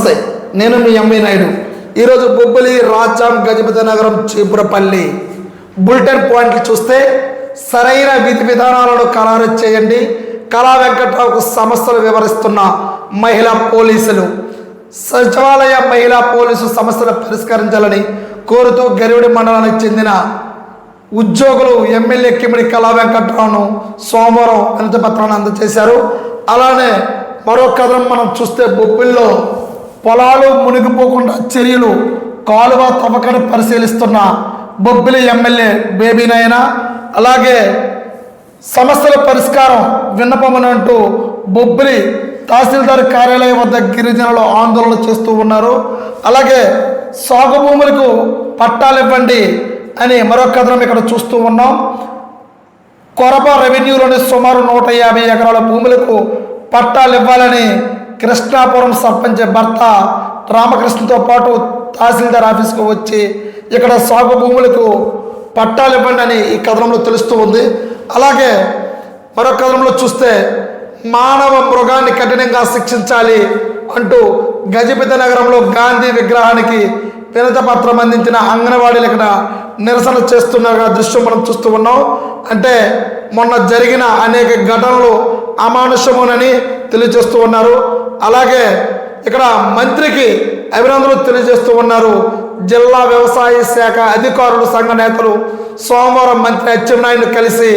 నమస్తే, నేను మీ ఎంవి నాయుడు. ఈరోజు బొబ్బిలి, రాజాం, గజపతి నగరం, చీపురపల్లి బులెటిన్ పాయింట్లు చూస్తే సరైన విధి విధానాలను ఖరారు చేయండి. కళా వెంకట్రావుకు సమస్యలు వివరిస్తున్న మహిళా పోలీసులు. సచివాలయ మహిళా పోలీసు సమస్యలు పరిష్కరించాలని కోరుతూ గరివిడి మండలానికి చెందిన ఉద్యోగులు ఎమ్మెల్యే కిమిడి కళా వెంకట్రావును సోమవారం వినతి పత్రాన్ని అందజేశారు. అలానే మరో కథనం మనం చూస్తే బొబ్బిల్లో పొలాలు మునిగిపోకుండా చర్యలు, కాలువ తవ్వకను పరిశీలిస్తున్న బొబ్బిలి ఎమ్మెల్యే బేబీ నాయన. అలాగే సమస్యల పరిష్కారం విన్నపమనంటూ బొబ్బిలి తహసీల్దార్ కార్యాలయం వద్ద గిరిజనులు ఆందోళన చేస్తూ ఉన్నారు. అలాగే సాగు భూములకు పట్టాలు ఇవ్వండి అని మరో కథనం ఇక్కడ చూస్తూ ఉన్నాం. కొరబ రెవెన్యూలోని సుమారు 150 ఎకరాల భూములకు పట్టాలు ఇవ్వాలని కృష్ణాపురం సర్పంచ్ భర్త రామకృష్ణతో పాటు తహసీల్దార్ ఆఫీస్కు వచ్చి ఇక్కడ సాగు భూములకు పట్టాలు ఇవ్వండి అని ఈ కథనంలో తెలుస్తూ ఉంది. అలాగే మరొక కథనంలో చూస్తే మానవ మృగాన్ని కఠినంగా శిక్షించాలి అంటూ గజపతి నగరంలో గాంధీ విగ్రహానికి వినతి పత్రం అందించిన అంగన్వాడీలు ఇక్కడ నిరసన చేస్తున్న దృశ్యం మనం చూస్తూ ఉన్నాం. అంటే మొన్న జరిగిన అనేక ఘటనలు అమానుషమునని తెలియజేస్తూ ఉన్నారు. అలాగే ఇక్కడ మంత్రికి అభినందనలు తెలియజేస్తూ ఉన్నారు. జిల్లా వ్యవసాయ శాఖ అధికారులు, సంఘ నేతలు సోమవారం మంత్రి అచ్చెన్నాయుడును కలిసి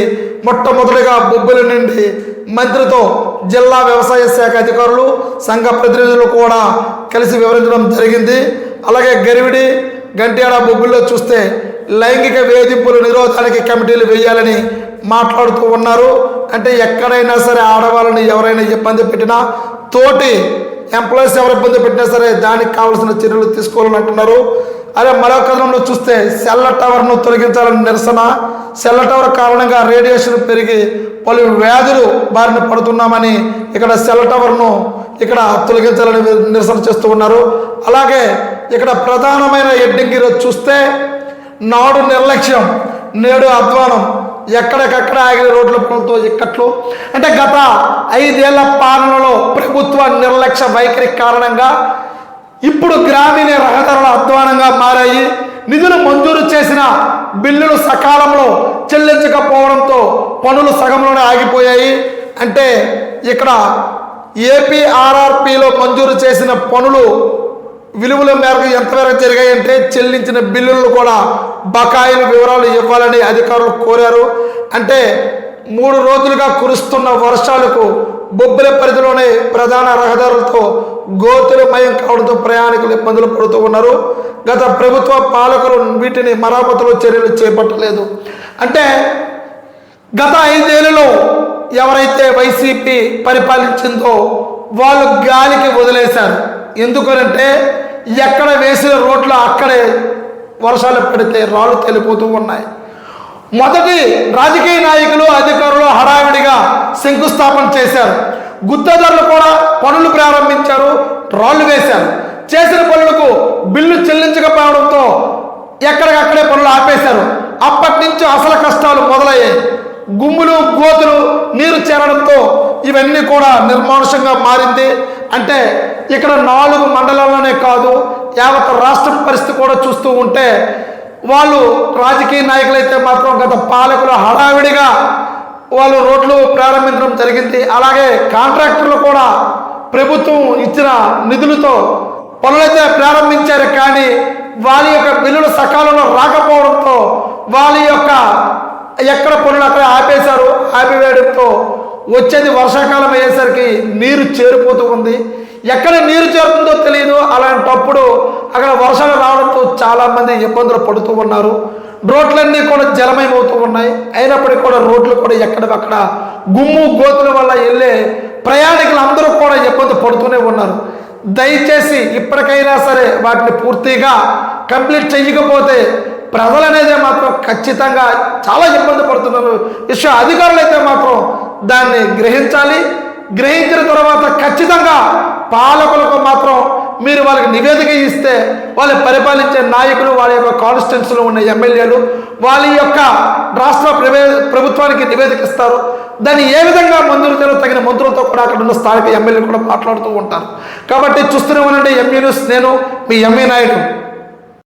మొట్టమొదటిగా బొబ్బిలి నుండి మంత్రితో జిల్లా వ్యవసాయ శాఖ అధికారులు, సంఘ ప్రతినిధులు కూడా కలిసి వివరించడం జరిగింది. అలాగే గరివిడి, గంట్యాడ, బొబ్బిల్లో చూస్తే లైంగిక వేధింపుల నిరోధానికి కమిటీలు వేయాలని మాట్లాడుతూ ఉన్నారు. అంటే ఎక్కడైనా సరే ఆడవాళ్ళని ఎవరైనా ఇబ్బంది పెట్టినా, తోటి ఎంప్లాయీస్ ఎవరు ఇబ్బంది పెట్టినా సరే దానికి కావాల్సిన చర్యలు తీసుకోవాలని అంటున్నారు. అదే మరో కథనంలో చూస్తే సెల్ల టవర్ను తొలగించాలని నిరసన. సెల్ల టవర్ కారణంగా రేడియేషన్ పెరిగి పలు వ్యాధులు బారిన పడుతున్నామని ఇక్కడ సెల్ల టవర్ను ఇక్కడ తొలగించాలని నిరసన చేస్తూ ఉన్నారు. అలాగే ఇక్కడ ప్రధానమైన ఎడ్డింగ్ చూస్తే నాడు నిర్లక్ష్యం, నేడు అధ్వానం, ఎక్కడికక్కడ ఆగిన రోడ్ల పనులతో ఇక్కట్లు. అంటే గత 5 ఏళ్ల పాలనలో ప్రభుత్వ నిర్లక్ష్య వైఖరి కారణంగా ఇప్పుడు గ్రామీణ రహదారుల అధ్వానంగా మారాయి. నిధులు మంజూరు చేసిన బిల్లులు సకాలంలో చెల్లించకపోవడంతో పనులు సగంలోనే ఆగిపోయాయి. అంటే ఇక్కడ ఏపీఆర్ఆర్పిలో మంజూరు చేసిన పనులు విలువల మేరకు ఎంతవరకు జరిగాయంటే చెల్లించిన బిల్లులు కూడా బకాయిల వివరాలు ఇవ్వాలని అధికారులు కోరారు. అంటే 3 రోజులుగా కురుస్తున్న వర్షాలకు బొబ్బిలి పరిధిలోనే ప్రధాన రహదారులతో గోతులు మయం కావడంతో ప్రయాణికులు ఇబ్బందులు పడుతూ ఉన్నారు. గత ప్రభుత్వ పాలకులు వీటిని మరమ్మతులు చర్యలు చేపట్టలేదు. అంటే గత 5 ఏళ్లలో ఎవరైతే వైసీపీ పరిపాలించిందో వాళ్ళు గాలికి వదిలేశారు. ఎందుకనంటే ఎక్కడ వేసిన రోడ్లు అక్కడే వర్షాలు పడితే రాళ్ళు తేలిపోతూ ఉన్నాయి. మొదటి రాజకీయ నాయకులు, అధికారులు హడావిడిగా శంకుస్థాపన చేశారు. గుత్తదారులు కూడా పనులు ప్రారంభించారు, రాళ్ళు వేశారు. చేసిన పనులకు బిల్లు చెల్లించకపోవడంతో ఎక్కడికక్కడే పనులు ఆపేశారు. అప్పటి నుంచి అసలు కష్టాలు మొదలయ్యాయి. గుమ్ములు, గోతులు, నీరు చేరడంతో ఇవన్నీ కూడా నిర్మానుషంగా మారింది. అంటే ఇక్కడ 4 మండలాల్లోనే కాదు, యావత్ రాష్ట్రం పరిస్థితి కూడా చూస్తూ ఉంటే వాళ్ళు రాజకీయ నాయకులైతే మాత్రం గత పాలకులు హడావిడిగా వాళ్ళు రోడ్లు ప్రారంభించడం జరిగింది. అలాగే కాంట్రాక్టర్లు కూడా ప్రభుత్వం ఇచ్చిన నిధులతో పనులైతే ప్రారంభించారు. కానీ వాళ్ళ యొక్క బిల్లులు సకాలంలో రాకపోవడంతో వాళ్ళ యొక్క ఎక్కడ పనులు అక్కడ ఆపేశారు. ఆపివేయడంతో వచ్చేది వర్షాకాలం అయ్యేసరికి నీరు చేరిపోతూ ఉంది. ఎక్కడ నీరు చేరుతుందో తెలియదు. అలాంటప్పుడు అక్కడ వర్షాలు రావడంతో చాలామంది ఇబ్బందులు పడుతూ ఉన్నారు. రోడ్లన్నీ కూడా జలమయమవుతూ ఉన్నాయి. అయినప్పటికీ కూడా రోడ్లు కూడా ఎక్కడక్కడ గుమ్ము, గోతుల వల్ల వెళ్ళే ప్రయాణికులు అందరూ కూడా ఇబ్బంది పడుతూనే ఉన్నారు. దయచేసి ఇప్పటికైనా సరే వాటిని పూర్తిగా కంప్లీట్ చేయకపోతే ప్రజలు అనేది మాత్రం ఖచ్చితంగా చాలా ఇబ్బంది పడుతున్నారు. అధికారులు అయితే మాత్రం దాన్ని గ్రహించాలి. గ్రహించిన తర్వాత ఖచ్చితంగా పాలకులకు మాత్రం మీరు వాళ్ళకి నివేదిక ఇస్తే వాళ్ళు పరిపాలించే నాయకులు, వాళ్ళ యొక్క కాన్స్టిట్యున్సీలో ఉన్న ఎమ్మెల్యేలు వాళ్ళ యొక్క రాష్ట్ర ప్రభుత్వానికి నివేదిక ఇస్తారు. దాన్ని ఏ విధంగా మంజూరు చేయాలో తగిన మంత్రులతో కూడా అక్కడ ఉన్న స్థానిక ఎమ్మెల్యేలు కూడా మాట్లాడుతూ ఉంటారు. కాబట్టి చూస్తూనే ఉండండి ఎంఈ న్యూస్. నేను మీ ఎంఈ నాయుడు.